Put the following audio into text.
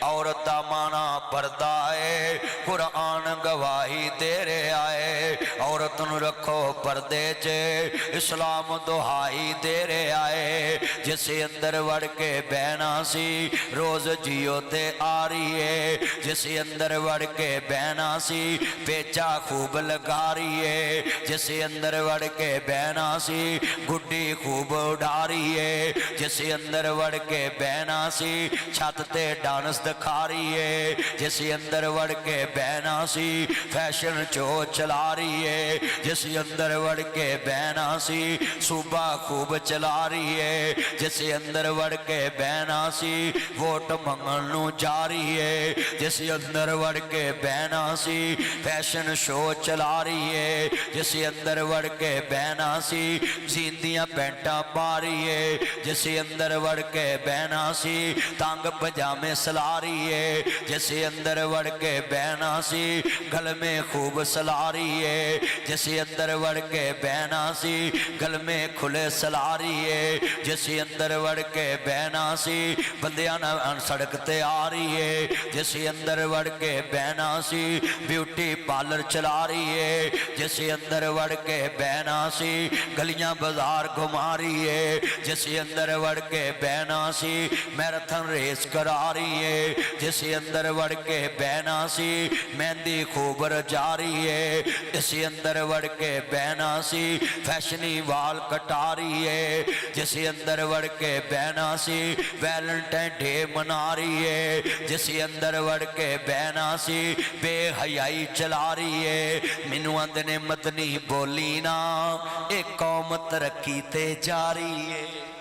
औरत दा माना पर्दा है, कुरान गवाही दे रहा है। औरत नूं रखो पर्दे च, इस्लाम दुहाई दे रहा है। जिसे अंदर वड़ के बहना सी रोज जियो ते आ रही है। जिसे अंदर वड़ के बहना सी पेचा खूब लगा रही है। जिसे अंदर वड़ के बहना सी गुड्डी खूब उड़ा रही है। जिसे अंदर वड़ के बहना सी छत ते डांस दिखा रही है। जिसे अंदर वड़ के बहना सी फैशन शो चला रही है। जिसे अंदर वड़ के बहना सी सूबा खूब चला रही है। जिसे अंदर वड़ के बहना सी वोट मंगण नूं जा रही है। जिसे अंदर वड़ के बहना सी फैशन शो चला रही है। जिसे अंदर वड़ के बहना सी जींदियां पैंटा पा रही है। जिसे अंदर वड़ के बहना सी तंग पजामे सला रही है। जिसे अंदर वड़ के बहना सी गल में खूब सला रही है। जिसे अंदर वड़ के बहना सी गल में खुले सला रही है। जिसे अंदर वड़ के बहना सी बंदियां नाल सड़क ते आ रही है। जिसे अंदर वड़ के बहना सी ब्यूटी पार्लर चला रही है। जिसे अंदर वड़ के बहना सी गलियां बाजार घुमा रही है। जिसे अंदर वड़ के बहना सी मैराथन रेस करा रही है। जिसे अंदर वड़ के बहना सी मेहंदी खूब रचा रही है। जिसे अंदर वड़ के बहना सी फैशनी वाल कटा रही है। जिसे अंदर वड़ के बहना सी वैलेंटाइन डे मना रही है। जिसे अंदर वड़ के बहना सी बेहयाई चला रही है। मैनू आंदे ने मदनी बोली ना एक कौम तरक्की ते जा रही है।